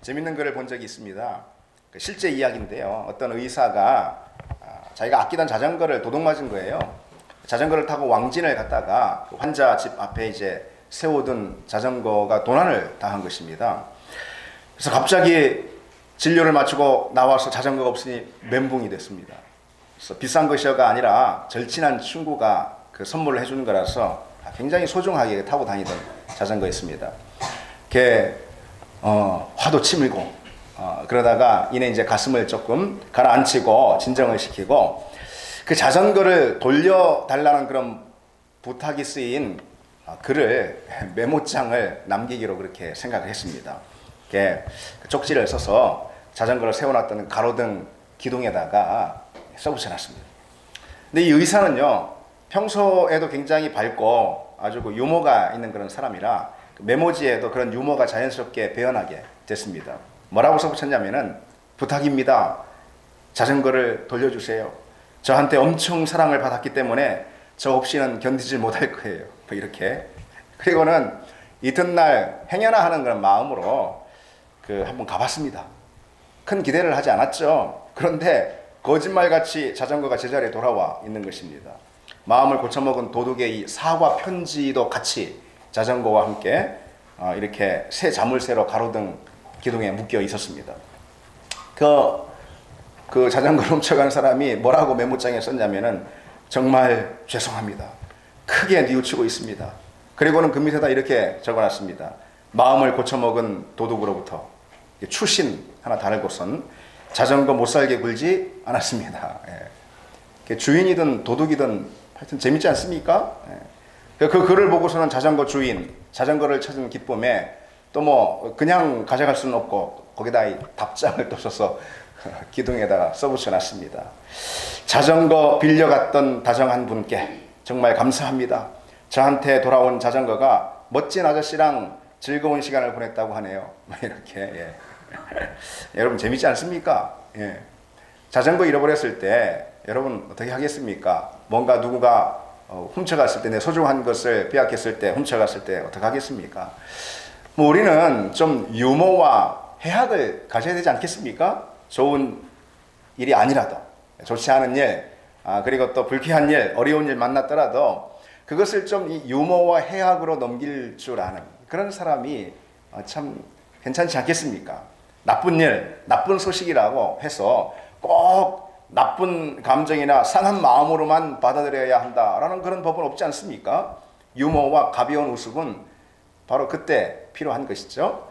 재밌는 글을 본 적이 있습니다. 실제 이야기인데요. 어떤 의사가 자기가 아끼던 자전거를 도둑맞은 거예요. 자전거를 타고 왕진을 갔다가 환자 집 앞에 이제 세워둔 자전거가 도난을 당한 것입니다. 그래서 갑자기 진료를 마치고 나와서 자전거가 없으니 멘붕이 됐습니다. 그래서 비싼 것이어가 아니라 절친한 친구가 그 선물을 해주는 거라서 굉장히 소중하게 타고 다니던 자전거였습니다. 걔 화도 치밀고 그러다가 이내 이제 가슴을 조금 가라앉히고 진정을 시키고 그 자전거를 돌려달라는 그런 부탁이 쓰인 글을 메모장을 남기기로 그렇게 생각을 했습니다. 이렇게 쪽지를 써서 자전거를 세워놨던 가로등 기둥에다가 써붙여놨습니다. 근데 이 의사는요 평소에도 굉장히 밝고 아주 그 유머가 있는 그런 사람이라 메모지에도 그런 유머가 자연스럽게 배어나게 됐습니다. 뭐라고 써붙였냐면은 부탁입니다. 자전거를 돌려주세요. 저한테 엄청 사랑을 받았기 때문에 저 없이는 견디질 못할 거예요. 뭐 이렇게. 그리고는 이튿날 행여나 하는 그런 마음으로 한번 가봤습니다. 큰 기대를 하지 않았죠. 그런데 거짓말같이 자전거가 제자리에 돌아와 있는 것입니다. 마음을 고쳐먹은 도둑의 이 사과 편지도 같이 자전거와 함께 이렇게 새 자물쇠로 가로등 기둥에 묶여 있었습니다. 그 자전거를 훔쳐간 사람이 뭐라고 메모장에 썼냐면은 정말 죄송합니다. 크게 뉘우치고 있습니다. 그리고는 그 밑에다 이렇게 적어놨습니다. 마음을 고쳐먹은 도둑으로부터 추신 하나 달고선 자전거 못살게 굴지 않았습니다. 예. 주인이든 도둑이든 하여튼 재밌지 않습니까? 예. 그 글을 보고서는 자전거 주인, 자전거를 찾은 기쁨에 또 뭐 그냥 가져갈 수는 없고 거기다 이 답장을 또 써서 기둥에다가 써붙여놨습니다. 자전거 빌려갔던 다정한 분께 정말 감사합니다. 저한테 돌아온 자전거가 멋진 아저씨랑 즐거운 시간을 보냈다고 하네요. 이렇게. 예. 여러분 재밌지 않습니까? 예. 자전거 잃어버렸을 때 여러분 어떻게 하겠습니까? 뭔가 누구가 훔쳐갔을 때, 내 소중한 것을 빼앗겼을 때, 훔쳐갔을 때 어떻게 하겠습니까? 뭐 우리는 좀 유머와 해학을 가져야 되지 않겠습니까? 좋은 일이 아니라도, 좋지 않은 일, 그리고 또 불쾌한 일, 어려운 일 만났더라도 그것을 좀 이 유머와 해학으로 넘길 줄 아는 그런 사람이 참 괜찮지 않겠습니까? 나쁜 일, 나쁜 소식이라고 해서 꼭 나쁜 감정이나 상한 마음으로만 받아들여야 한다라는 그런 법은 없지 않습니까? 유머와 가벼운 웃음은 바로 그때 필요한 것이죠.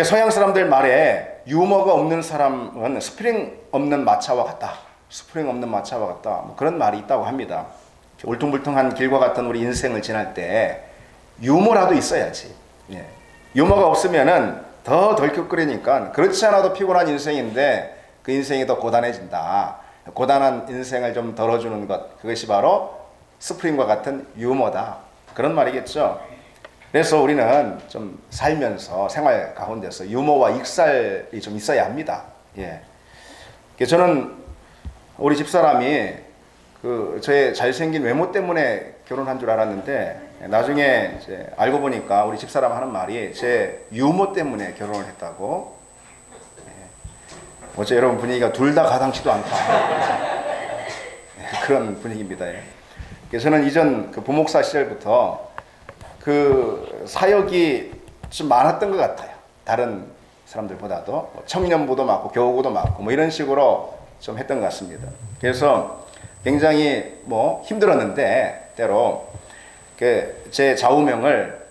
서양 사람들 말에 유머가 없는 사람은 스프링 없는 마차와 같다. 스프링 없는 마차와 같다. 뭐 그런 말이 있다고 합니다. 울퉁불퉁한 길과 같은 우리 인생을 지날 때 유머라도 있어야지. 예. 유머가 없으면은 더 덜컥거리니까 그렇지 않아도 피곤한 인생인데 그 인생이 더 고단해진다. 고단한 인생을 좀 덜어주는 것, 그것이 바로 스프링과 같은 유머다. 그런 말이겠죠. 그래서 우리는 좀 살면서 생활 가운데서 유머와 익살이 좀 있어야 합니다. 예. 저는 우리 집사람이 저의 잘생긴 외모 때문에 결혼한 줄 알았는데 나중에 이제 알고 보니까 우리 집사람 하는 말이 제 유머 때문에 결혼을 했다고. 예. 어째 여러분 분위기가 둘 다 가당치도 않다. 예. 그런 분위기입니다. 예. 저는 이전 부목사 시절부터 사역이 좀 많았던 것 같아요. 다른 사람들보다도 청년부도 많고 교우도 많고 뭐 이런 식으로 좀 했던 것 같습니다. 그래서 굉장히 뭐 힘들었는데 때로 제 좌우명을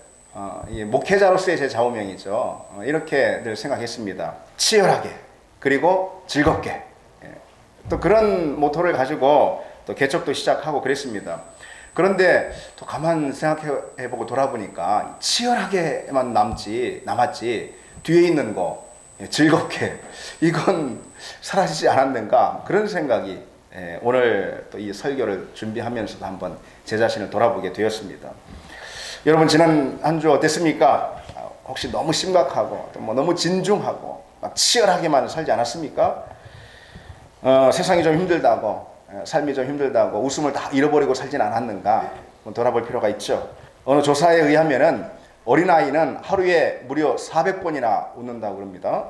목회자로서의 제 좌우명이죠. 이렇게 늘 생각했습니다. 치열하게 그리고 즐겁게. 예. 또 그런 모토를 가지고 또 개척도 시작하고 그랬습니다. 그런데 또 가만 생각해보고 돌아보니까 치열하게만 남았지 뒤에 있는 거 즐겁게 이건 사라지지 않았는가 그런 생각이 오늘 또 이 설교를 준비하면서도 한번 제 자신을 돌아보게 되었습니다. 여러분 지난 한 주 어땠습니까? 혹시 너무 심각하고 또 뭐 너무 진중하고 막 치열하게만 살지 않았습니까? 세상이 좀 힘들다고 삶이 좀 힘들다고 웃음을 다 잃어버리고 살진 않았는가 돌아볼 필요가 있죠. 어느 조사에 의하면은 어린아이는 하루에 무려 400번이나 웃는다고 그럽니다.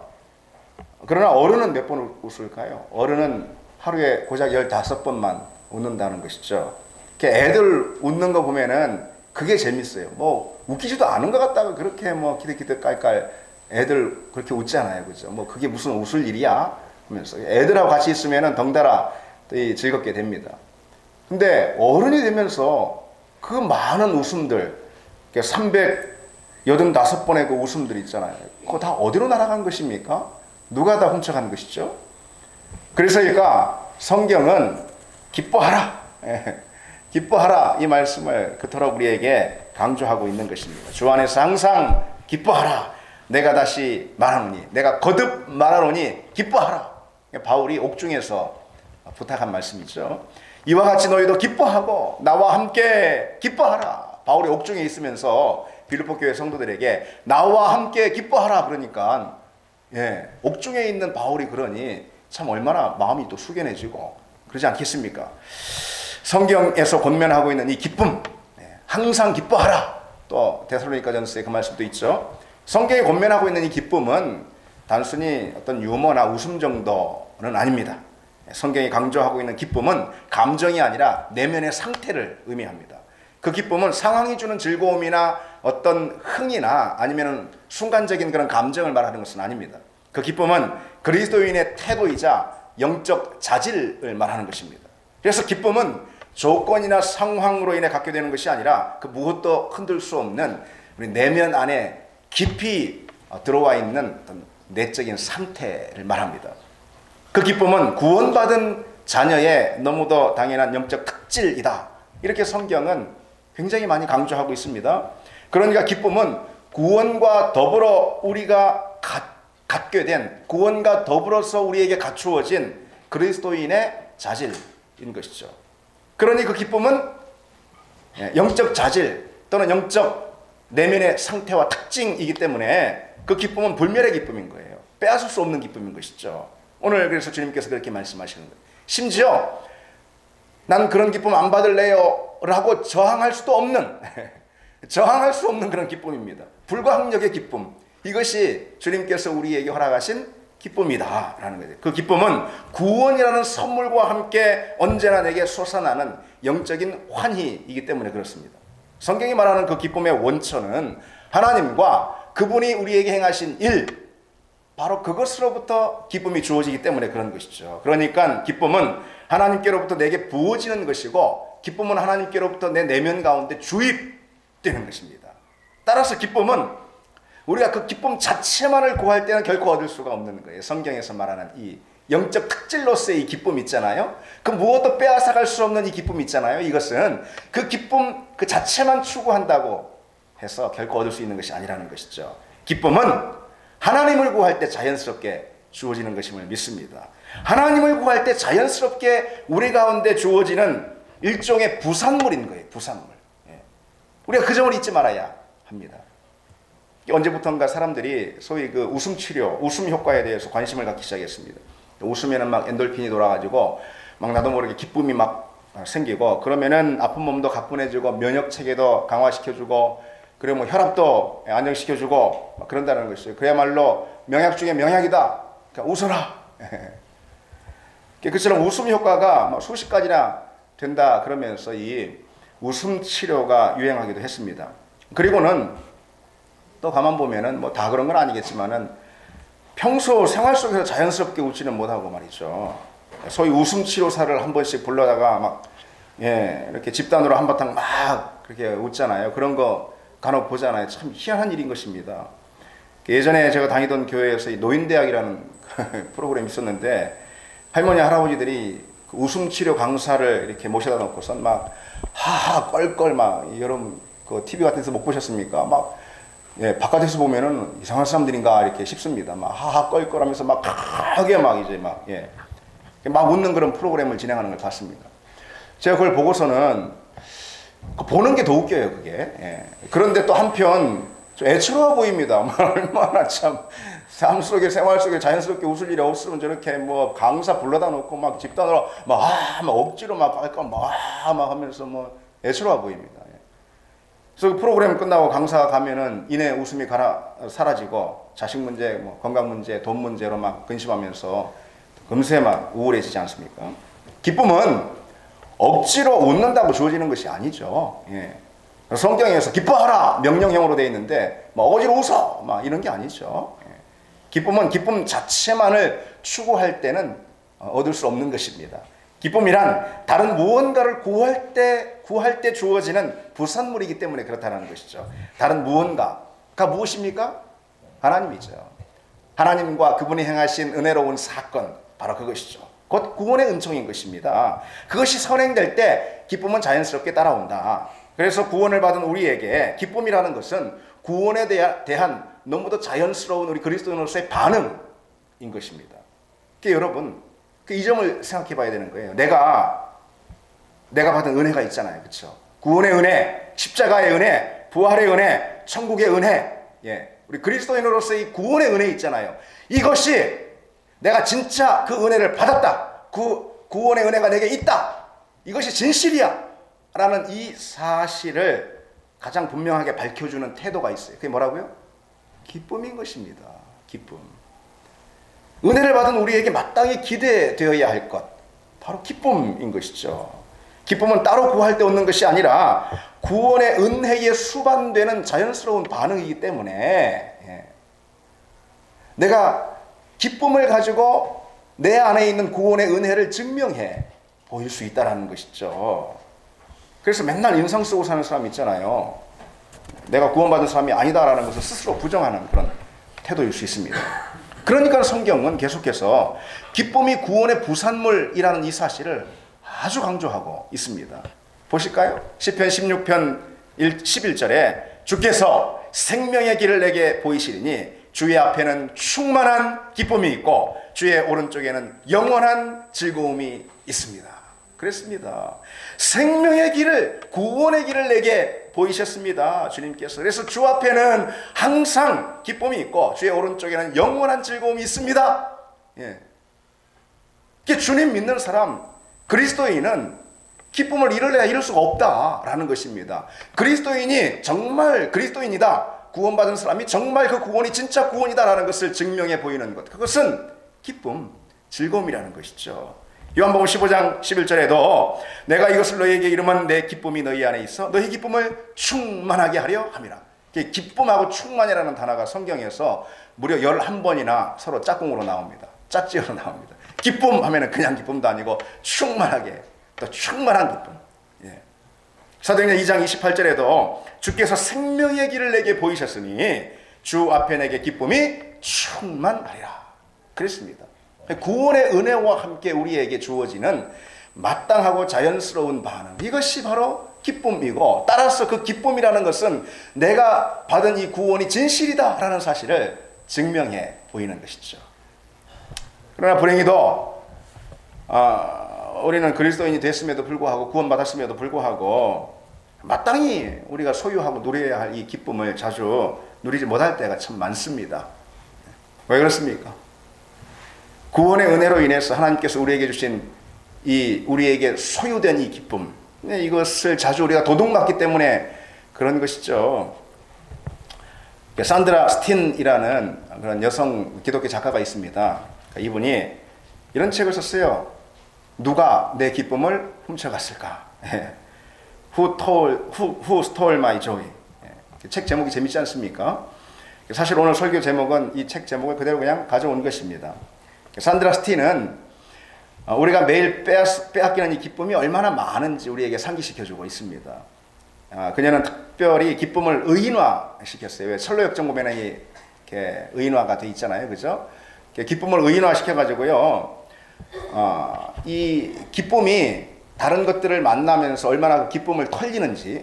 그러나 어른은 몇 번 웃을까요? 어른은 하루에 고작 15번만 웃는다는 것이죠. 애들 웃는 거 보면은 그게 재밌어요. 뭐 웃기지도 않은 것 같다가 그렇게 뭐 기득기득 깔깔 애들 그렇게 웃잖아요. 그죠? 뭐 그게 무슨 웃을 일이야? 하면서 애들하고 같이 있으면은 덩달아 즐겁게 됩니다. 근데 어른이 되면서 그 많은 웃음들, 385번의 그 웃음들 있잖아요. 그거 다 어디로 날아간 것입니까? 누가 다 훔쳐간 것이죠? 그래서 그러니까 성경은 기뻐하라, 기뻐하라 이 말씀을 그토록 우리에게 강조하고 있는 것입니다. 주 안에서 항상 기뻐하라. 내가 다시 말하노니, 내가 거듭 말하노니 기뻐하라. 바울이 옥중에서 부탁한 말씀이죠. 이와 같이 너희도 기뻐하고 나와 함께 기뻐하라. 바울이 옥중에 있으면서 빌립보 교회 성도들에게 나와 함께 기뻐하라 그러니까 옥중에 있는 바울이 그러니 참 얼마나 마음이 또 숙연해지고 그러지 않겠습니까? 성경에서 권면하고 있는 이 기쁨, 항상 기뻐하라. 또 데살로니가전서에 그 말씀도 있죠. 성경에 권면하고 있는 이 기쁨은 단순히 어떤 유머나 웃음 정도는 아닙니다. 성경이 강조하고 있는 기쁨은 감정이 아니라 내면의 상태를 의미합니다. 그 기쁨은 상황이 주는 즐거움이나 어떤 흥이나 아니면 순간적인 그런 감정을 말하는 것은 아닙니다. 그 기쁨은 그리스도인의 태도이자 영적 자질을 말하는 것입니다. 그래서 기쁨은 조건이나 상황으로 인해 갖게 되는 것이 아니라 그 무엇도 흔들 수 없는 우리 내면 안에 깊이 들어와 있는 어떤 내적인 상태를 말합니다. 그 기쁨은 구원받은 자녀의 너무도 당연한 영적 특질이다. 이렇게 성경은 굉장히 많이 강조하고 있습니다. 그러니까 기쁨은 구원과 더불어 우리가 갖게 된, 구원과 더불어서 우리에게 갖추어진 그리스도인의 자질인 것이죠. 그러니 그 기쁨은 영적 자질 또는 영적 내면의 상태와 특징이기 때문에 그 기쁨은 불멸의 기쁨인 거예요. 빼앗을 수 없는 기쁨인 것이죠. 오늘 그래서 주님께서 그렇게 말씀하시는 거예요. 심지어 난 그런 기쁨 안 받을래요 라고 저항할 수도 없는 저항할 수 없는 그런 기쁨입니다. 불가항력의 기쁨. 이것이 주님께서 우리에게 허락하신 기쁨이다 라는 거죠. 그 기쁨은 구원이라는 선물과 함께 언제나 내게 솟아나는 영적인 환희이기 때문에 그렇습니다. 성경이 말하는 그 기쁨의 원천은 하나님과 그분이 우리에게 행하신 일, 바로 그것으로부터 기쁨이 주어지기 때문에 그런 것이죠. 그러니까 기쁨은 하나님께로부터 내게 부어지는 것이고 기쁨은 하나님께로부터 내 내면 가운데 주입되는 것입니다. 따라서 기쁨은 우리가 그 기쁨 자체만을 구할 때는 결코 얻을 수가 없는 거예요. 성경에서 말하는 이 영적 특질로서의 이 기쁨 있잖아요. 그 무엇도 빼앗아갈 수 없는 이 기쁨 있잖아요. 이것은 그 기쁨 그 자체만 추구한다고 해서 결코 얻을 수 있는 것이 아니라는 것이죠. 기쁨은 하나님을 구할 때 자연스럽게 주어지는 것임을 믿습니다. 하나님을 구할 때 자연스럽게 우리 가운데 주어지는 일종의 부산물인 거예요. 부산물. 우리가 그 점을 잊지 말아야 합니다. 언제부턴가 사람들이 소위 그 웃음 치료, 웃음 효과에 대해서 관심을 갖기 시작했습니다. 웃으면은 막 엔돌핀이 돌아가지고 막 나도 모르게 기쁨이 막 생기고 그러면은 아픈 몸도 가뿐해지고 면역 체계도 강화시켜주고 그리고 뭐 혈압도 안정시켜주고 막 그런다는 것이죠. 그야말로 명약 중에 명약이다. 그러니까 웃어라. 그처럼 웃음 효과가 막 수십 가지나 된다 그러면서 이 웃음 치료가 유행하기도 했습니다. 그리고는 또 가만 보면은 뭐 다 그런 건 아니겠지만은 평소 생활 속에서 자연스럽게 웃지는 못하고 말이죠. 소위 웃음 치료사를 한 번씩 불러다가 막 이렇게 집단으로 한바탕 막 그렇게 웃잖아요. 그런 거 간혹 보잖아요. 참 희한한 일인 것입니다. 예전에 제가 다니던 교회에서 이 노인대학이라는 프로그램이 있었는데 할머니 할아버지들이 그 웃음 치료 강사를 이렇게 모셔다 놓고선 막 하하 껄껄 막 여러분 그 TV 같은 데서 못 보셨습니까? 막 바깥에서 보면은 이상한 사람들인가 이렇게 싶습니다. 막 하하 껄껄하면서 막 크게 막 이제 막 웃는 그런 프로그램을 진행하는 걸 봤습니다. 제가 그걸 보고서는 보는 게 더 웃겨요, 그게. 그런데 또 한편 좀 애처로워 보입니다. 얼마나 참 삶 속에 생활 속에 자연스럽게 웃을 일이 없으면 저렇게 뭐 강사 불러다 놓고 막 집단으로 막 억지로 막 하면서 뭐 애처로워 보입니다. 그래서 그 프로그램 끝나고 강사 가면은 이내 웃음이 사라지고 자식 문제, 뭐 건강 문제, 돈 문제로 막 근심하면서 금세 막 우울해지지 않습니까? 기쁨은 억지로 웃는다고 주어지는 것이 아니죠. 예. 성경에서 기뻐하라 명령형으로 되어 있는데 뭐 억지로 웃어 막 이런 게 아니죠. 예. 기쁨은 기쁨 자체만을 추구할 때는 얻을 수 없는 것입니다. 기쁨이란 다른 무언가를 구할 때 주어지는 부산물이기 때문에 그렇다는 것이죠. 다른 무언가가 무엇입니까? 하나님이죠. 하나님과 그분이 행하신 은혜로운 사건, 바로 그것이죠. 곧 구원의 은총인 것입니다. 그것이 선행될 때 기쁨은 자연스럽게 따라온다. 그래서 구원을 받은 우리에게 기쁨이라는 것은 구원에 대한 너무도 자연스러운 우리 그리스도인으로서의 반응인 것입니다. 그러니까 여러분, 이 점을 생각해 봐야 되는 거예요. 내가 받은 은혜가 있잖아요. 그렇죠? 구원의 은혜, 십자가의 은혜, 부활의 은혜, 천국의 은혜. 예. 우리 그리스도인으로서의 구원의 은혜 있잖아요. 이것이 내가 진짜 그 은혜를 받았다. 구원의 은혜가 내게 있다. 이것이 진실이야. 라는 이 사실을 가장 분명하게 밝혀주는 태도가 있어요. 그게 뭐라고요? 기쁨인 것입니다. 기쁨. 은혜를 받은 우리에게 마땅히 기대되어야 할 것, 바로 기쁨인 것이죠. 기쁨은 따로 구할 때 얻는 것이 아니라 구원의 은혜에 수반되는 자연스러운 반응이기 때문에 내가 기쁨을 가지고 내 안에 있는 구원의 은혜를 증명해 보일 수 있다는 것이죠. 그래서 맨날 인상 쓰고 사는 사람 있잖아요. 내가 구원받은 사람이 아니다라는 것을 스스로 부정하는 그런 태도일 수 있습니다. 그러니까 성경은 계속해서 기쁨이 구원의 부산물이라는 이 사실을 아주 강조하고 있습니다. 보실까요? 시편 16편 11절에 주께서 생명의 길을 내게 보이시리니 주의 앞에는 충만한 기쁨이 있고 주의 오른쪽에는 영원한 즐거움이 있습니다. 그랬습니다. 생명의 길을, 구원의 길을 내게 보이셨습니다. 주님께서. 그래서 주 앞에는 항상 기쁨이 있고 주의 오른쪽에는 영원한 즐거움이 있습니다. 예. 주님 믿는 사람, 그리스도인은 기쁨을 이룰 수가 없다라는 것입니다. 그리스도인이 정말 그리스도인이다. 구원받은 사람이 정말 그 구원이 진짜 구원이다라는 것을 증명해 보이는 것. 그것은 기쁨, 즐거움이라는 것이죠. 요한복음 15장 11절에도 내가 이것을 너희에게 이름은 내 기쁨이 너희 안에 있어 너희 기쁨을 충만하게 하려 함이라. 기쁨하고 충만이라는 단어가 성경에서 무려 11번이나 서로 짝꿍으로 나옵니다. 짝지어로 나옵니다. 기쁨 하면은 그냥 기쁨도 아니고 충만하게, 또 충만한 기쁨. 예. 사도행전 2장 28절에도 주께서 생명의 길을 내게 보이셨으니 주 앞에 내게 기쁨이 충만하리라. 그랬습니다. 구원의 은혜와 함께 우리에게 주어지는 마땅하고 자연스러운 반응, 이것이 바로 기쁨이고, 따라서 그 기쁨이라는 것은 내가 받은 이 구원이 진실이다라는 사실을 증명해 보이는 것이죠. 그러나 불행히도 우리는 그리스도인이 됐음에도 불구하고, 구원받았음에도 불구하고 마땅히 우리가 소유하고 누려야 할 이 기쁨을 자주 누리지 못할 때가 참 많습니다. 왜 그렇습니까? 구원의 은혜로 인해서 하나님께서 우리에게 주신 우리에게 소유된 이 기쁨, 이것을 자주 우리가 도둑맞기 때문에 그런 것이죠. 산드라 스틴이라는 그런 여성 기독교 작가가 있습니다. 이분이 이런 책을 썼어요. 누가 내 기쁨을 훔쳐갔을까? Who stole my joy? 책 제목이 재밌지 않습니까? 사실 오늘 설교 제목은 이 책 제목을 그대로 그냥 가져온 것입니다. 산드라 스틴은 우리가 매일 빼앗기는 이 기쁨이 얼마나 많은지 우리에게 상기시켜주고 있습니다. 그녀는 특별히 기쁨을 의인화시켰어요. 왜 철로역정 보면 이렇게 의인화가 돼 있잖아요, 그죠? 기쁨을 의인화시켜가지고요, 이 기쁨이 다른 것들을 만나면서 얼마나 기쁨을 털리는지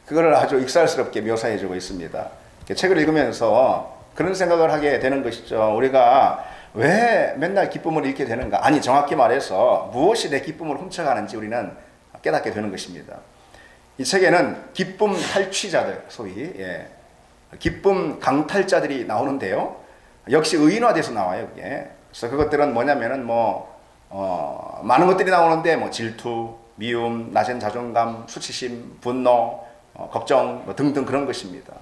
그거를 아주 익살스럽게 묘사해주고 있습니다. 책을 읽으면서 그런 생각을 하게 되는 것이죠. 우리가 왜 맨날 기쁨을 잃게 되는가? 아니, 정확히 말해서 무엇이 내 기쁨을 훔쳐가는지 우리는 깨닫게 되는 것입니다. 이 책에는 기쁨 탈취자들, 소위 기쁨 강탈자들이 나오는데요. 역시 의인화돼서 나와요. 그게. 그래서 그것들은 뭐냐면은 많은 것들이 나오는데 질투, 미움, 낮은 자존감, 수치심, 분노, 걱정 뭐 등등 그런 것입니다.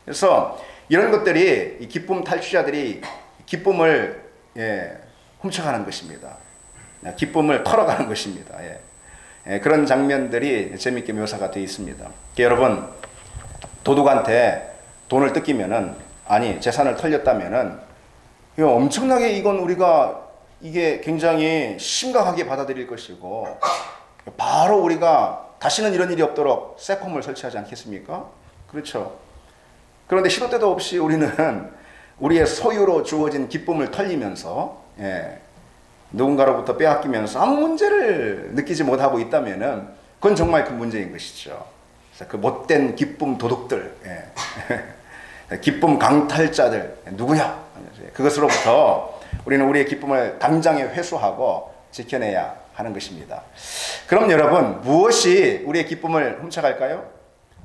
그래서 이런 것들이 이 기쁨 탈취자들이 기쁨을 훔쳐가는 것입니다. 기쁨을 털어가는 것입니다. 그런 장면들이 재미있게 묘사가 되어 있습니다. 여러분, 도둑한테 돈을 뜯기면은, 아니 재산을 털렸다면은 이거 엄청나게 이건 우리가 이게 굉장히 심각하게 받아들일 것이고, 바로 우리가 다시는 이런 일이 없도록 세콤을 설치하지 않겠습니까? 그렇죠. 그런데 시도 때도 없이 우리는 우리의 소유로 주어진 기쁨을 털리면서 누군가로부터 빼앗기면서 아무 문제를 느끼지 못하고 있다면은 그건 정말 큰 문제인 것이죠. 그래서 그 못된 기쁨 도둑들, 기쁨 강탈자들 누구야? 그것으로부터 우리는 우리의 기쁨을 당장에 회수하고 지켜내야 하는 것입니다. 그럼 여러분, 무엇이 우리의 기쁨을 훔쳐갈까요?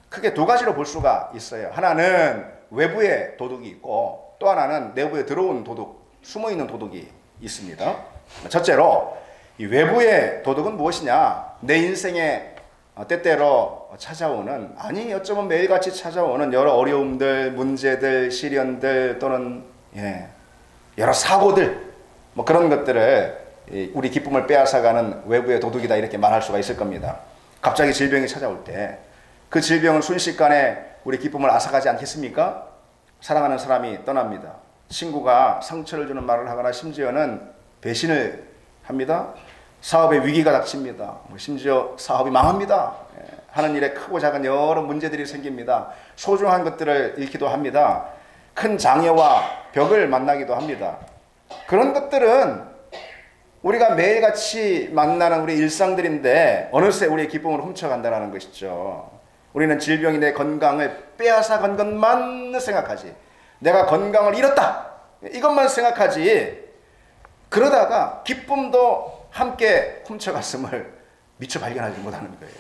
크게 두 가지로 볼 수가 있어요. 하나는 외부의 도둑이 있고, 또 하나는 내부에 들어온 도둑, 숨어있는 도둑이 있습니다. 첫째로 이 외부의 도둑은 무엇이냐? 내 인생에 때때로 찾아오는, 아니 어쩌면 매일같이 찾아오는 여러 어려움들, 문제들, 시련들, 또는 여러 사고들, 뭐 그런 것들을 우리 기쁨을 빼앗아가는 외부의 도둑이다, 이렇게 말할 수가 있을 겁니다. 갑자기 질병이 찾아올 때 그 질병은 순식간에 우리 기쁨을 앗아가지 않겠습니까? 사랑하는 사람이 떠납니다. 친구가 상처를 주는 말을 하거나 심지어는 배신을 합니다. 사업에 위기가 닥칩니다. 심지어 사업이 망합니다. 하는 일에 크고 작은 여러 문제들이 생깁니다. 소중한 것들을 잃기도 합니다. 큰 장애와 벽을 만나기도 합니다. 그런 것들은 우리가 매일같이 만나는 우리 일상들인데 어느새 우리의 기쁨을 훔쳐간다는 것이죠. 우리는 질병이 내 건강을 빼앗아간 것만 생각하지, 내가 건강을 잃었다, 이것만 생각하지, 그러다가 기쁨도 함께 훔쳐갔음을 미처 발견하지 못하는 거예요.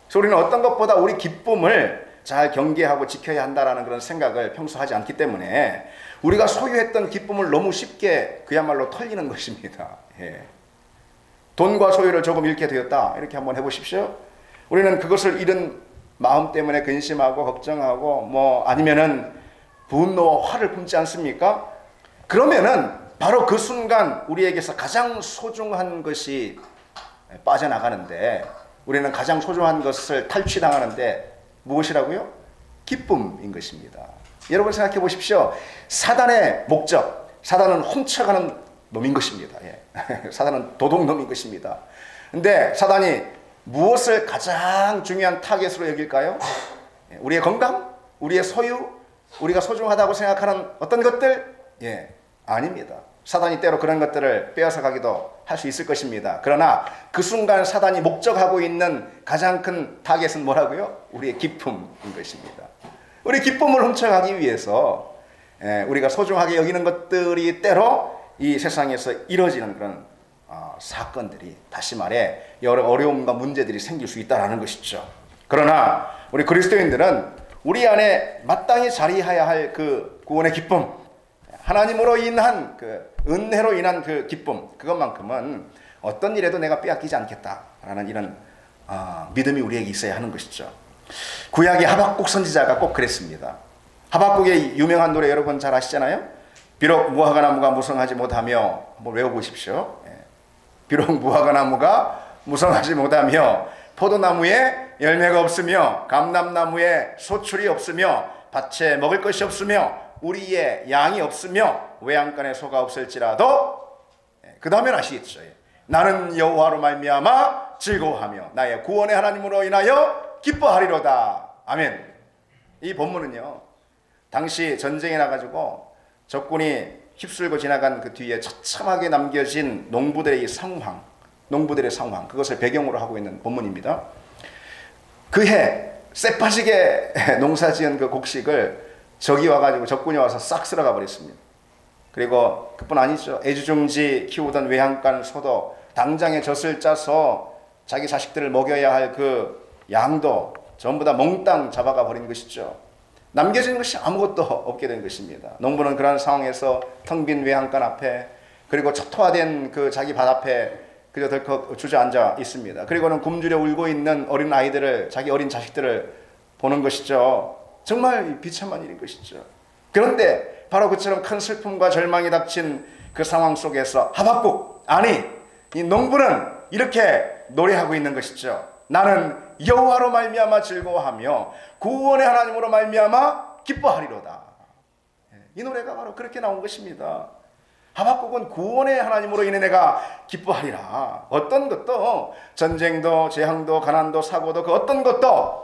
그래서 우리는 어떤 것보다 우리 기쁨을 잘 경계하고 지켜야 한다는 그런 생각을 평소 하지 않기 때문에 우리가 소유했던 기쁨을 너무 쉽게 그야말로 털리는 것입니다. 돈과 소유를 조금 잃게 되었다, 이렇게 한번 해보십시오. 우리는 그것을 잃은 마음 때문에 근심하고 걱정하고, 뭐 아니면은 분노와 화를 품지 않습니까? 그러면은 바로 그 순간 우리에게서 가장 소중한 것이 빠져나가는데, 우리는 가장 소중한 것을 탈취당하는데 무엇이라고요? 기쁨인 것입니다. 여러분 생각해 보십시오. 사단의 목적, 사단은 훔쳐가는 놈인 것입니다. 사단은 도둑놈인 것입니다. 근데 사단이 무엇을 가장 중요한 타겟으로 여길까요? 우리의 건강? 우리의 소유? 우리가 소중하다고 생각하는 어떤 것들? 아닙니다. 사단이 때로 그런 것들을 빼앗아 가기도 할 수 있을 것입니다. 그러나 그 순간 사단이 목적하고 있는 가장 큰 타겟은 뭐라고요? 우리의 기쁨인 것입니다. 우리 기쁨을 훔쳐가기 위해서 우리가 소중하게 여기는 것들이 때로 이 세상에서 이뤄지는 그런 사건들이, 다시 말해 여러 어려움과 문제들이 생길 수 있다는 것이죠. 그러나 우리 그리스도인들은 우리 안에 마땅히 자리해야 할 그 구원의 기쁨, 하나님으로 인한 그 은혜로 인한 그 기쁨, 그것만큼은 어떤 일에도 내가 빼앗기지 않겠다라는 이런 믿음이 우리에게 있어야 하는 것이죠. 구약의 하박국 선지자가 꼭 그랬습니다. 하박국의 유명한 노래 여러분 잘 아시잖아요. 비록 무화과 나무가 무성하지 못하며, 한번 외워보십시오. 비록 무화과 나무가 무성하지 못하며, 포도나무에 열매가 없으며, 감람나무에 소출이 없으며, 밭에 먹을 것이 없으며, 우리의 양이 없으며, 외양간에 소가 없을지라도, 그 다음엔 아시겠죠. 나는 여호와로 말미암아 즐거워하며 나의 구원의 하나님으로 인하여 기뻐하리로다. 아멘. 이 본문은요, 당시 전쟁에 나가지고 적군이 휩쓸고 지나간 그 뒤에 처참하게 남겨진 농부들의 상황, 그것을 배경으로 하고 있는 본문입니다. 그해 쎄빠지게 농사지은 그 곡식을 적이 와가지고, 적군이 와서 싹 쓸어가 버렸습니다. 그리고 그뿐 아니죠. 애주중지 키우던 외양간 소도 당장에 젖을 짜서 자기 자식들을 먹여야 할 그 양도 전부 다 몽땅 잡아가 버린 것이죠. 남겨진 것이 아무것도 없게 된 것입니다. 농부는 그런 상황에서 텅 빈 외양간 앞에, 그리고 초토화된 그 자기 밭 앞에 그저 덜컥 주저앉아 있습니다. 그리고는 굶주려 울고 있는 어린 아이들을, 자기 어린 자식들을 보는 것이죠. 정말 비참한 일인 것이죠. 그런데 바로 그처럼 큰 슬픔과 절망이 닥친 그 상황 속에서 하박국, 아니 이 농부는 이렇게 노래하고 있는 것이죠. 나는 여호와로 말미암아 즐거워하며 구원의 하나님으로 말미암아 기뻐하리로다. 이 노래가 바로 그렇게 나온 것입니다. 하박국은 구원의 하나님으로 인해 내가 기뻐하리라. 어떤 것도, 전쟁도 재앙도 가난도 사고도 그 어떤 것도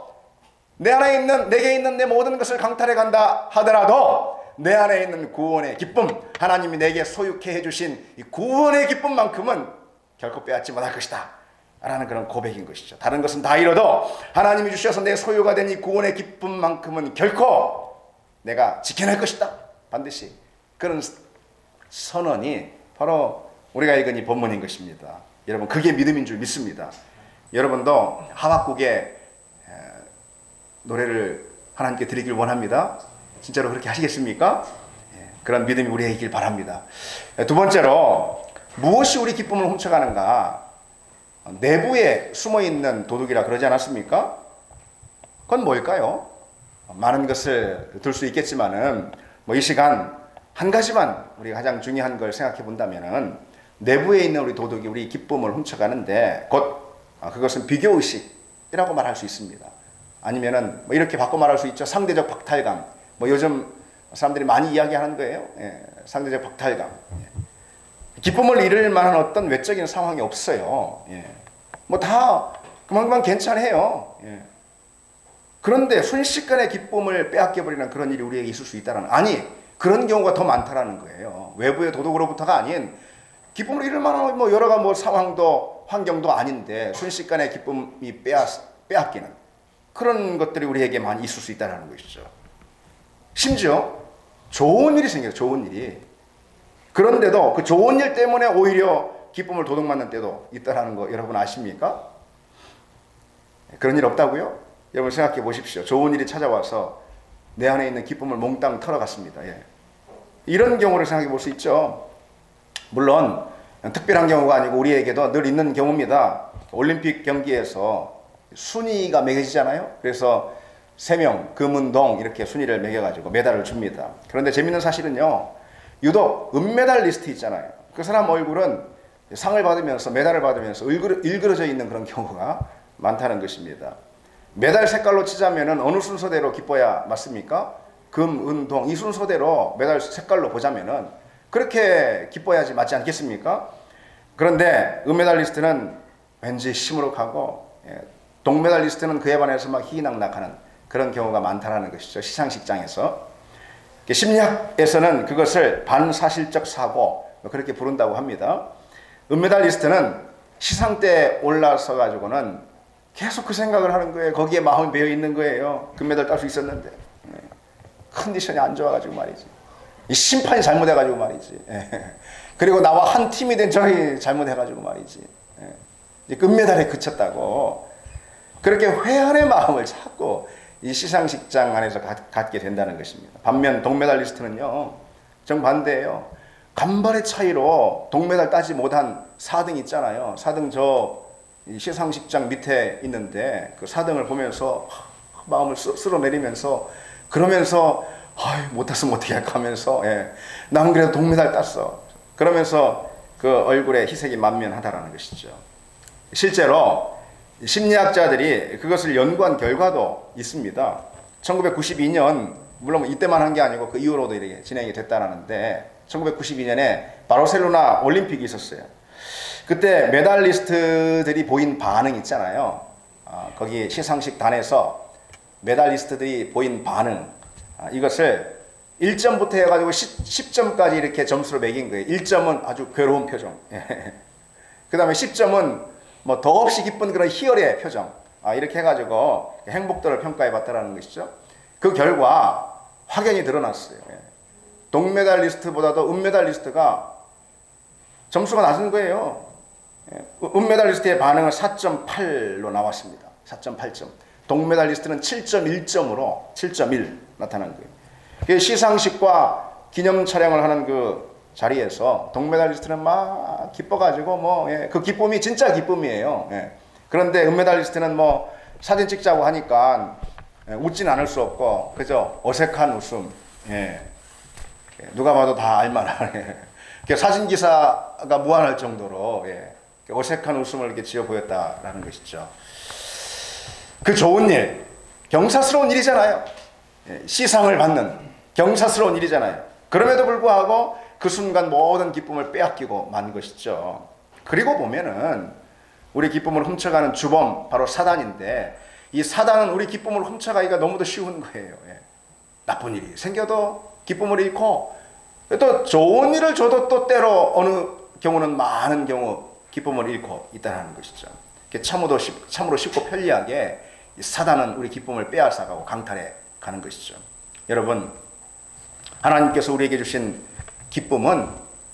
내게 있는 내 모든 것을 강탈해 간다 하더라도 내 안에 있는 구원의 기쁨, 하나님이 내게 소유케 해주신 이 구원의 기쁨만큼은 결코 빼앗지 못할 것이다 라는 그런 고백인 것이죠. 다른 것은 다 잃어도 하나님이 주셔서 내 소유가 된 이 구원의 기쁨만큼은 결코 내가 지켜낼 것이다. 반드시 그런 선언이 바로 우리가 읽은 이 본문인 것입니다. 여러분, 그게 믿음인 줄 믿습니다. 여러분도 하박국의 노래를 하나님께 드리길 원합니다. 진짜로 그렇게 하시겠습니까? 그런 믿음이 우리에게 있길 바랍니다. 두 번째로, 무엇이 우리 기쁨을 훔쳐가는가? 내부에 숨어있는 도둑이라 그러지 않았습니까? 그건 뭘까요? 많은 것을 들 수 있겠지만은 이 시간 한 가지만 우리가 가장 중요한 걸 생각해 본다면은 내부에 있는 우리 도둑이 우리 기쁨을 훔쳐가는데 곧 그것은 비교의식이라고 말할 수 있습니다. 아니면은 이렇게 바꿔 말할 수 있죠. 상대적 박탈감. 요즘 사람들이 많이 이야기하는 거예요. 상대적 박탈감. 기쁨을 잃을 만한 어떤 외적인 상황이 없어요. 다 그만큼 괜찮아요. 그런데 순식간에 기쁨을 빼앗겨버리는 그런 일이 우리에게 있을 수 있다는, 아니 그런 경우가 더 많다라는 거예요. 외부의 도둑으로부터가 아닌 기쁨을 잃을 만한 여러 가지 상황도 환경도 아닌데 순식간에 기쁨이 빼앗기는 그런 것들이 우리에게 많이 있을 수 있다는 것이죠. 심지어 좋은 일이 생겨요. 좋은 일이. 그런데도 그 좋은 일 때문에 오히려 기쁨을 도둑맞는 때도 있다는 거 여러분 아십니까? 그런 일 없다고요? 여러분 생각해 보십시오. 좋은 일이 찾아와서 내 안에 있는 기쁨을 몽땅 털어갔습니다. 이런 경우를 생각해 볼 수 있죠. 물론 특별한 경우가 아니고 우리에게도 늘 있는 경우입니다. 올림픽 경기에서 순위가 매겨지잖아요. 그래서 3명 금은동 이렇게 순위를 매겨가지고 메달을 줍니다. 그런데 재밌는 사실은요, 유독 은메달 리스트 있잖아요. 그 사람 얼굴은 상을 받으면서 메달을 받으면서 일그러져 있는 그런 경우가 많다는 것입니다. 메달 색깔로 치자면은 어느 순서대로 기뻐야 맞습니까? 금, 은, 동 이 순서대로 메달 색깔로 보자면은 그렇게 기뻐야지 맞지 않겠습니까? 그런데 은메달리스트는 왠지 시무룩하고 동메달리스트는 그에 반해서 막 희희낙낙하는 그런 경우가 많다는 것이죠. 시상식장에서. 심리학에서는 그것을 반사실적 사고 그렇게 부른다고 합니다. 은메달리스트는 시상 때 올라서 가지고는 계속 그 생각을 하는 거예요. 거기에 마음이 배어 있는 거예요. 금메달 딸 수 있었는데 컨디션이 안 좋아가지고 말이지. 이 심판이 잘못해가지고 말이지. 그리고 나와 한 팀이 된 저희 잘못해가지고 말이지. 이제 금메달에 그쳤다고. 그렇게 회한의 마음을 자꾸 이 시상식장 안에서 갖게 된다는 것입니다. 반면 동메달리스트는요, 정반대예요. 간발의 차이로 동메달 따지 못한 4등 있잖아요. 4등 저 시상식장 밑에 있는데 그 4등을 보면서 마음을 쓸어내리면서 그러면서 못 땄으면 어떻게 할까 하면서 난 그래도 동메달 땄어. 그러면서 그 얼굴에 희색이 만면하다라는 것이죠. 실제로 심리학자들이 그것을 연구한 결과도 있습니다. 1992년, 물론 이때만 한 게 아니고 그 이후로도 이렇게 진행이 됐다는데 1992년에 바르셀로나 올림픽이 있었어요. 그때 메달리스트들이 보인 반응 있잖아요. 거기 시상식 단에서 메달리스트들이 보인 반응, 이것을 1점부터 해가지고 10점까지 이렇게 점수를 매긴 거예요. 1점은 아주 괴로운 표정. 그 다음에 10점은 더없이 기쁜 그런 희열의 표정. 이렇게 해가지고 행복도를 평가해 봤다는 것이죠. 그 결과 확연히 드러났어요. 동메달리스트보다도 은메달리스트가 점수가 낮은 거예요. 은메달리스트의 반응은 4.8로 나왔습니다. 4.8점. 동메달리스트는 7.1점으로 7.1 나타난 거예요. 시상식과 기념 촬영을 하는 그 자리에서 동메달리스트는 막 기뻐가지고 그 기쁨이 진짜 기쁨이에요. 그런데 은메달리스트는 사진 찍자고 하니까 웃진 않을 수 없고, 그죠? 어색한 웃음. 예. 누가 봐도 다 알만한. 사진 기사가 무한할 정도로 어색한 웃음을 이렇게 지어 보였다라는 것이죠. 그 좋은 일, 경사스러운 일이잖아요. 시상을 받는 경사스러운 일이잖아요. 그럼에도 불구하고 그 순간 모든 기쁨을 빼앗기고 만 것이죠. 그리고 보면은 우리 기쁨을 훔쳐가는 주범 바로 사단인데, 이 사단은 우리 기쁨을 훔쳐가기가 너무도 쉬운 거예요. 나쁜 일이 생겨도 기쁨을 잃고, 또 좋은 일을 줘도 또 때로 어느 경우는 많은 경우 기쁨을 잃고 있다는 것이죠. 참으로 쉽고 편리하게 사단은 우리 기쁨을 빼앗아가고 강탈해 가는 것이죠. 여러분, 하나님께서 우리에게 주신 기쁨은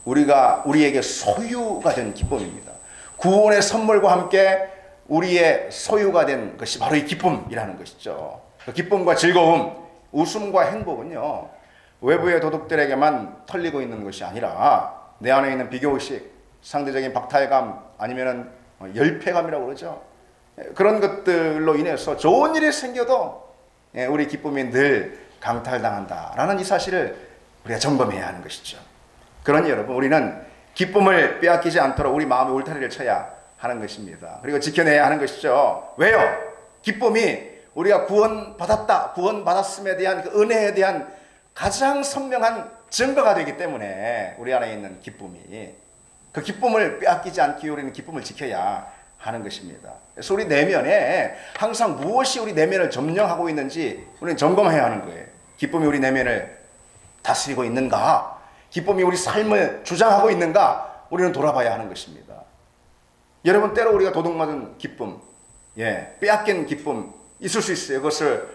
우리에게 소유가 된 기쁨입니다. 구원의 선물과 함께 우리의 소유가 된 것이 바로 이 기쁨이라는 것이죠. 그 기쁨과 즐거움, 웃음과 행복은요, 외부의 도둑들에게만 털리고 있는 것이 아니라 내 안에 있는 비교의식, 상대적인 박탈감, 아니면은 열패감이라고 그러죠. 그런 것들로 인해서 좋은 일이 생겨도 우리 기쁨이 늘 강탈당한다라는 이 사실을 우리가 점검해야 하는 것이죠. 그러니 여러분, 우리는 기쁨을 빼앗기지 않도록 우리 마음의 울타리를 쳐야 하는 것입니다. 그리고 지켜내야 하는 것이죠. 왜요? 기쁨이 우리가 구원받았음에 대한 그 은혜에 대한 가장 선명한 증거가 되기 때문에 우리 안에 있는 기쁨이, 그 기쁨을 빼앗기지 않기 위해 우리는 기쁨을 지켜야 하는 것입니다. 그래서 우리 내면에 항상 무엇이 우리 내면을 점령하고 있는지 우리는 점검해야 하는 거예요. 기쁨이 우리 내면을 다스리고 있는가? 기쁨이 우리 삶을 주장하고 있는가? 우리는 돌아봐야 하는 것입니다. 여러분, 때로 우리가 도둑맞은 기쁨, 빼앗긴 기쁨 있을 수 있어요. 그것을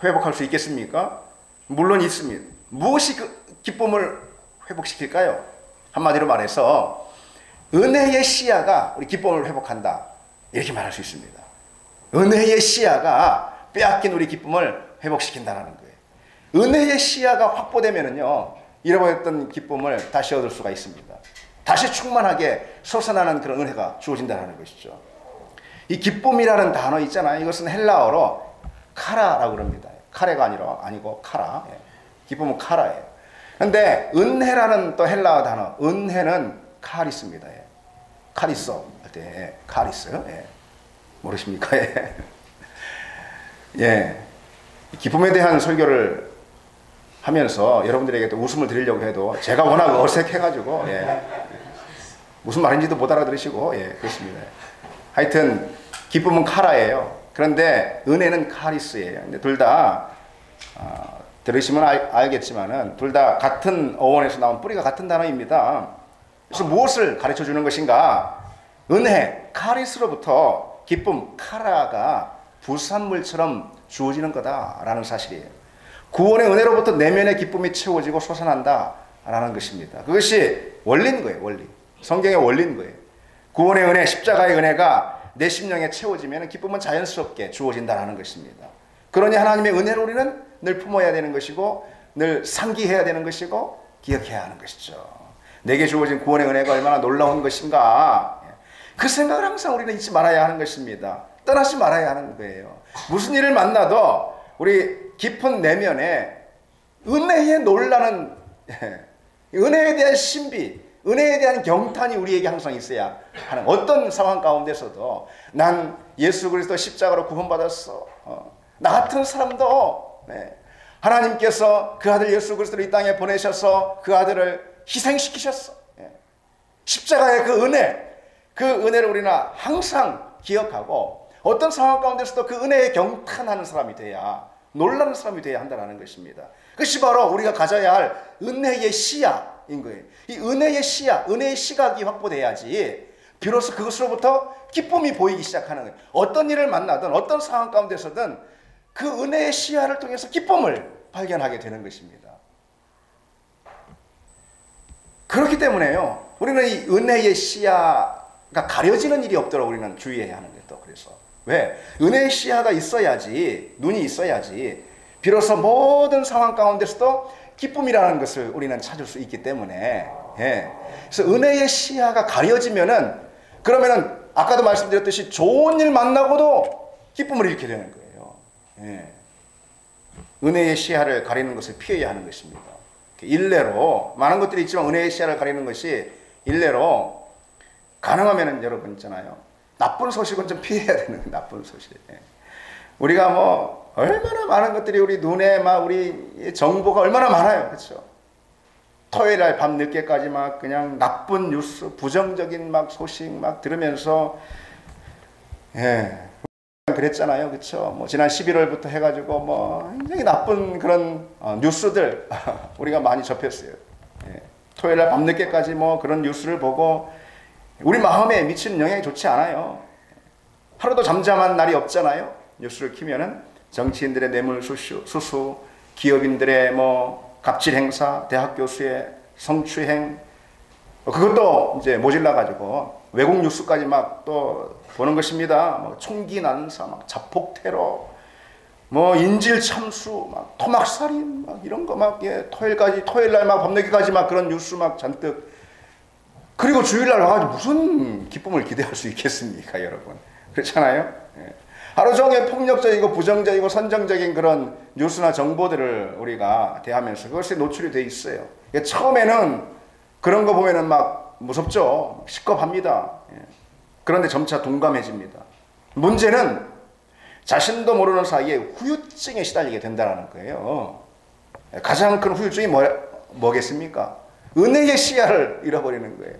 회복할 수 있겠습니까? 물론 있습니다. 무엇이 그 기쁨을 회복시킬까요? 한마디로 말해서 은혜의 시야가 우리 기쁨을 회복한다, 이렇게 말할 수 있습니다. 은혜의 시야가 빼앗긴 우리 기쁨을 회복시킨다는 거예요. 은혜의 시야가 확보되면은요, 잃어버렸던 기쁨을 다시 얻을 수가 있습니다. 다시 충만하게 솟아나는 그런 은혜가 주어진다는 것이죠. 이 기쁨이라는 단어 있잖아요. 이것은 헬라어로 카라라고 그럽니다. 카레가 아니고 카라. 기쁨은 카라예요. 그런데 은혜라는 또 헬라어 단어, 은혜는 카리스입니다. 카리소 할 때 카리스. 모르십니까? 기쁨에 대한 설교를 하면서 여러분들에게 또 웃음을 드리려고 해도 제가 워낙 어색해가지고 무슨 말인지도 못 알아들으시고 그렇습니다. 하여튼 기쁨은 카라예요. 그런데 은혜는 카리스예요. 근데 둘 다 들으시면 알겠지만은 둘 다 같은 어원에서 나온 뿌리가 같은 단어입니다. 그래서 무엇을 가르쳐 주는 것인가? 은혜 카리스로부터 기쁨 카라가 부산물처럼 주어지는 거다라는 사실이에요. 구원의 은혜로부터 내면의 기쁨이 채워지고 솟아난다라는 것입니다. 그것이 원리인 거예요. 원리. 성경의 원리인 거예요. 구원의 은혜, 십자가의 은혜가 내 심령에 채워지면 기쁨은 자연스럽게 주어진다는 것입니다. 그러니 하나님의 은혜를 우리는 늘 품어야 되는 것이고, 늘 상기해야 되는 것이고, 기억해야 하는 것이죠. 내게 주어진 구원의 은혜가 얼마나 놀라운 것인가, 그 생각을 항상 우리는 잊지 말아야 하는 것입니다. 떠나지 말아야 하는 거예요. 무슨 일을 만나도 우리 깊은 내면에 은혜에 놀라는, 은혜에 대한 신비, 은혜에 대한 경탄이 우리에게 항상 있어야 하는, 어떤 상황 가운데서도 난 예수 그리스도 십자가로 구원받았어, 나 같은 사람도 하나님께서 그 아들 예수 그리스도를 이 땅에 보내셔서 그 아들을 희생시키셨어. 십자가의 그 은혜를 우리는 항상 기억하고, 어떤 상황 가운데서도 그 은혜에 경탄하는 사람이 돼야, 놀라는 사람이 돼야 한다는 것입니다. 그것이 바로 우리가 가져야 할 은혜의 시야인 거예요. 이 은혜의 시야, 은혜의 시각이 확보돼야지 비로소 그것으로부터 기쁨이 보이기 시작하는 거예요. 어떤 일을 만나든 어떤 상황 가운데서든 그 은혜의 시야를 통해서 기쁨을 발견하게 되는 것입니다. 그렇기 때문에요, 우리는 이 은혜의 시야가 가려지는 일이 없도록 우리는 주의해야 하는 거예요. 또 그래서 왜? 은혜의 시야가 있어야지, 눈이 있어야지 비로소 모든 상황 가운데서도 기쁨이라는 것을 우리는 찾을 수 있기 때문에, 그래서 은혜의 시야가 가려지면은, 그러면은 아까도 말씀드렸듯이 좋은 일 만나고도 기쁨을 잃게 되는 거예요. 은혜의 시야를 가리는 것을 피해야 하는 것입니다. 일례로 많은 것들이 있지만 은혜의 시야를 가리는 것이 일례로 가능하면은 여러분 있잖아요. 나쁜 소식은 좀 피해야 되는 거예요. 나쁜 소식. 우리가 뭐 얼마나 많은 것들이 우리 눈에 막 우리 정보가 얼마나 많아요. 그렇죠? 토요일 날 밤 늦게까지 막 그냥 나쁜 뉴스, 부정적인 막 소식 막 들으면서 그랬잖아요. 그렇죠? 뭐 지난 11월부터 해가지고 뭐 굉장히 나쁜 그런 뉴스들 우리가 많이 접했어요. 토요일 날 밤늦게까지 뭐 그런 뉴스를 보고 우리 마음에 미치는 영향이 좋지 않아요. 하루도 잠잠한 날이 없잖아요. 뉴스를 키면은 정치인들의 뇌물 수수, 기업인들의 뭐 갑질 행사, 대학 교수의 성추행, 그것도 이제 모질라 가지고 외국 뉴스까지 막 또 보는 것입니다. 뭐 총기 난사, 막 자폭 테러, 뭐 인질 참수, 막 토막 살인, 막 이런 거 막 토요일 날 막 밤늦게까지 막 그런 뉴스 막 잔뜩. 그리고 주일 날 와가지고 무슨 기쁨을 기대할 수 있겠습니까, 여러분? 그렇잖아요. 하루 종일 폭력적이고 부정적이고 선정적인 그런 뉴스나 정보들을 우리가 대하면서 그것에 노출이 돼 있어요. 처음에는 그런 거 보면은 막 무섭죠. 시겁합니다. 그런데 점차 동감해집니다. 문제는 자신도 모르는 사이에 후유증에 시달리게 된다는 거예요. 가장 큰 후유증이 뭐겠습니까? 은혜의 시야를 잃어버리는 거예요.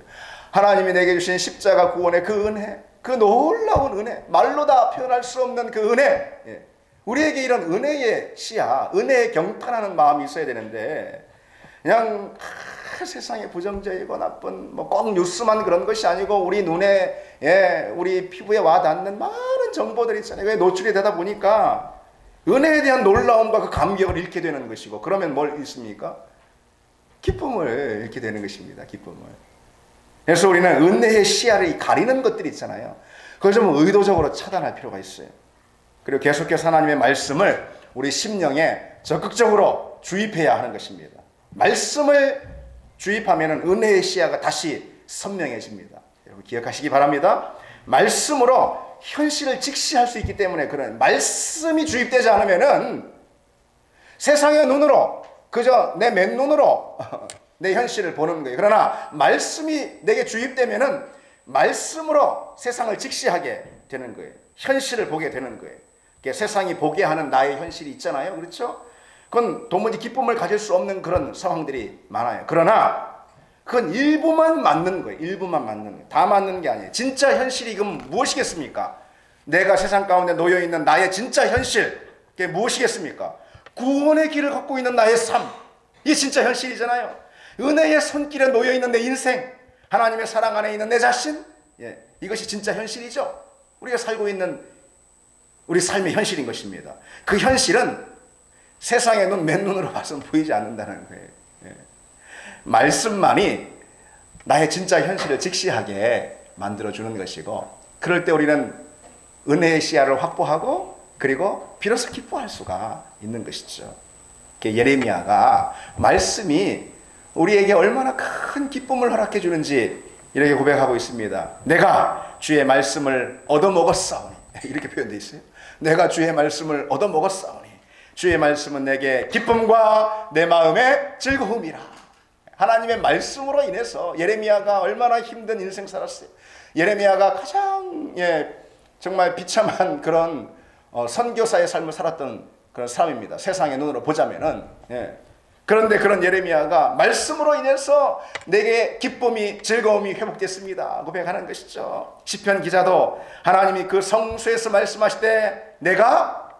하나님이 내게 주신 십자가 구원의 그 은혜, 그 놀라운 은혜, 말로 다 표현할 수 없는 그 은혜, 우리에게 이런 은혜의 시야, 은혜에 경탄하는 마음이 있어야 되는데 그냥 세상에 부정적이고 나쁜 뭐 꼭 뉴스만 그런 것이 아니고 우리 눈에 우리 피부에 와닿는 많은 정보들이 있잖아요. 왜 노출이 되다 보니까 은혜에 대한 놀라움과 그 감격을 잃게 되는 것이고, 그러면 뭘 잃습니까? 기쁨을 잃게 되는 것입니다. 기쁨을. 그래서 우리는 은혜의 시야를 가리는 것들이 있잖아요. 그걸 좀 의도적으로 차단할 필요가 있어요. 그리고 계속해서 하나님의 말씀을 우리 심령에 적극적으로 주입해야 하는 것입니다. 말씀을 주입하면 은혜의 시야가 다시 선명해집니다. 여러분 기억하시기 바랍니다. 말씀으로 현실을 직시할 수 있기 때문에, 그런 말씀이 주입되지 않으면은 세상의 눈으로 그저 내 맨눈으로 내 현실을 보는 거예요. 그러나 말씀이 내게 주입되면은 말씀으로 세상을 직시하게 되는 거예요. 현실을 보게 되는 거예요. 세상이 보게 하는 나의 현실이 있잖아요. 그렇죠? 그건 도무지 기쁨을 가질 수 없는 그런 상황들이 많아요. 그러나 그건 일부만 맞는 거예요. 일부만 맞는 거예요. 다 맞는 게 아니에요. 진짜 현실이 그럼 무엇이겠습니까? 내가 세상 가운데 놓여있는 나의 진짜 현실, 그게 무엇이겠습니까? 구원의 길을 걷고 있는 나의 삶, 이게 진짜 현실이잖아요. 은혜의 손길에 놓여있는 내 인생, 하나님의 사랑 안에 있는 내 자신, 이것이 진짜 현실이죠. 우리가 살고 있는 우리 삶의 현실인 것입니다. 그 현실은 세상의 맨눈으로 봐서는 보이지 않는다는 거예요. 말씀만이 나의 진짜 현실을 직시하게 만들어주는 것이고, 그럴 때 우리는 은혜의 시야를 확보하고 그리고 비로소 기뻐할 수가 있는 것이죠. 예레미야가 말씀이 우리에게 얼마나 큰 기쁨을 허락해 주는지 이렇게 고백하고 있습니다. 내가 주의 말씀을 얻어먹었사오니, 이렇게 표현되어 있어요. 내가 주의 말씀을 얻어먹었사오니 주의 말씀은 내게 기쁨과 내 마음의 즐거움이라. 하나님의 말씀으로 인해서 예레미야가 얼마나 힘든 인생 살았어요. 예레미야가 가장 정말 비참한 그런 선교사의 삶을 살았던 그런 사람입니다. 세상의 눈으로 보자면은. 그런데 그런 예레미야가 말씀으로 인해서 내게 기쁨이, 즐거움이 회복됐습니다 고백하는 것이죠. 시편 기자도 하나님이 그 성수에서 말씀하실 때 내가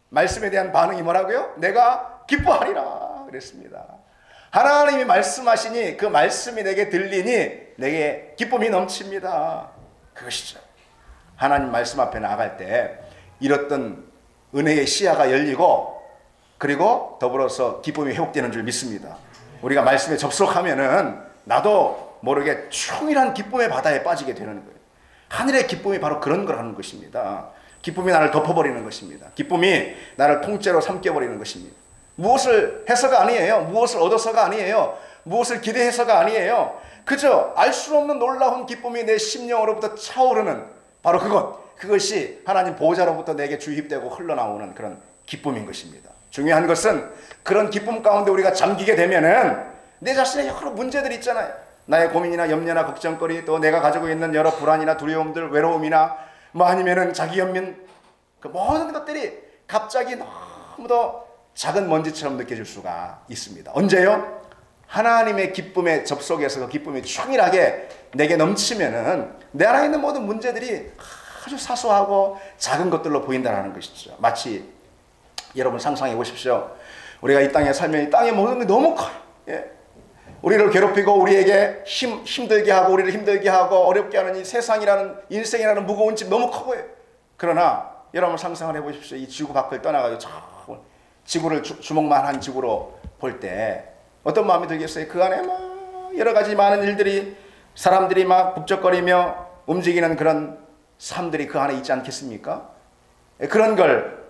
말씀에 대한 반응이 뭐라고요? 내가 기뻐하리라 그랬습니다. 하나님이 말씀하시니 그 말씀이 내게 들리니 내게 기쁨이 넘칩니다. 그것이죠. 하나님 말씀 앞에 나아갈 때 이렇던 은혜의 시야가 열리고, 그리고 더불어서 기쁨이 회복되는 줄 믿습니다. 우리가 말씀에 접속하면은 나도 모르게 충일한 기쁨의 바다에 빠지게 되는 거예요. 하늘의 기쁨이 바로 그런 걸 하는 것입니다. 기쁨이 나를 덮어버리는 것입니다. 기쁨이 나를 통째로 삼켜버리는 것입니다. 무엇을 해서가 아니에요. 무엇을 얻어서가 아니에요. 무엇을 기대해서가 아니에요. 그저 알 수 없는 놀라운 기쁨이 내 심령으로부터 차오르는 바로 그것이 하나님 보호자로부터 내게 주입되고 흘러나오는 그런 기쁨인 것입니다. 중요한 것은 그런 기쁨 가운데 우리가 잠기게 되면은 내 자신의 여러 문제들이 있잖아요. 나의 고민이나 염려나 걱정거리, 또 내가 가지고 있는 여러 불안이나 두려움들, 외로움이나 뭐 아니면은 자기 연민, 그 모든 것들이 갑자기 너무도 작은 먼지처럼 느껴질 수가 있습니다. 언제요? 하나님의 기쁨에 접속해서 그 기쁨이 충실하게 내게 넘치면은 내 안에 있는 모든 문제들이 아주 사소하고 작은 것들로 보인다는 것이죠. 마치 여러분 상상해 보십시오. 우리가 이 땅에 살면 이 땅의 모든 게 너무 커요. 예. 우리를 괴롭히고 우리에게 힘들게 하고 우리를 힘들게 하고 어렵게 하는 이 세상이라는 인생이라는 무거운 짐 너무 커 보여요. 그러나 여러분 상상을 해보십시오. 이 지구 밖을 떠나가지고 저 지구를 주먹만한 지구로 볼 때 어떤 마음이 들겠어요? 그 안에 막 여러 가지 많은 일들이 사람들이 막 북적거리며 움직이는 그런 삶들이 그 안에 있지 않겠습니까? 그런 걸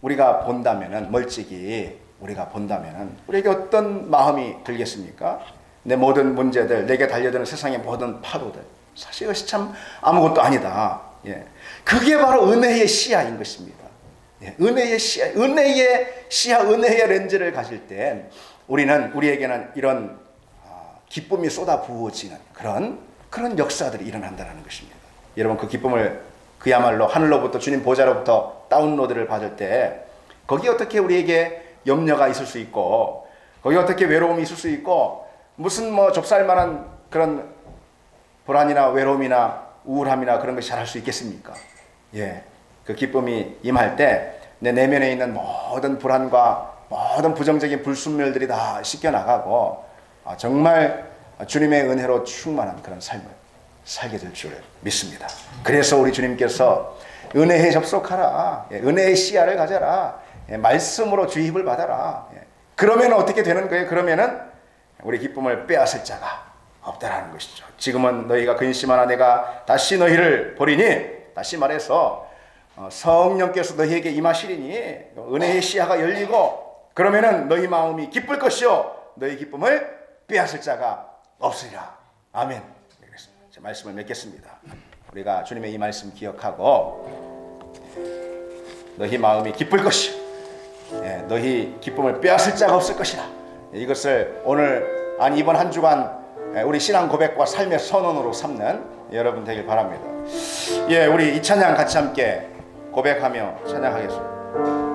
우리가 본다면은 멀찍이 우리가 본다면은 우리에게 어떤 마음이 들겠습니까? 내 모든 문제들, 내게 달려드는 세상의 모든 파도들, 사실 이것이 참 아무것도 아니다. 예. 그게 바로 은혜의 시야인 것입니다. 예. 은혜의 시야, 은혜의 렌즈를 가질 때 우리에게는 이런 기쁨이 쏟아 부어지는 그런 역사들이 일어난다는 것입니다. 여러분 그 기쁨을 그야말로 하늘로부터 주님 보좌로부터 다운로드를 받을 때 거기 어떻게 우리에게 염려가 있을 수 있고 거기 어떻게 외로움이 있을 수 있고 무슨 뭐 좁쌀만한 그런 불안이나 외로움이나 우울함이나 그런 것이 자랄 수 있겠습니까? 예, 그 기쁨이 임할 때 내 내면에 있는 모든 불안과 모든 부정적인 불순물들이 다 씻겨나가고 정말 주님의 은혜로 충만한 그런 삶을 살게 될 줄 믿습니다. 그래서 우리 주님께서 은혜에 접속하라. 예, 은혜의 시야를 가져라. 예, 말씀으로 주입을 받아라. 예. 그러면 어떻게 되는 거예요? 그러면은 우리 기쁨을 빼앗을 자가 없다라는 것이죠. 지금은 너희가 근심하나 내가 다시 너희를 보리니, 다시 말해서 성령께서 너희에게 임하시리니 은혜의 시야가 열리고 그러면은 너희 마음이 기쁠 것이요 너희 기쁨을 빼앗을 자가 없으리라. 아멘. 자, 말씀을 맺겠습니다. 우리가 주님의 이 말씀 기억하고 너희 마음이 기쁠 것이요 너희 기쁨을 빼앗을 자가 없을 것이라. 이것을 오늘 이번 한 주간 우리 신앙 고백과 삶의 선언으로 삼는 여러분 되길 바랍니다. 예, 우리 이 찬양 같이 함께 고백하며 찬양하겠습니다.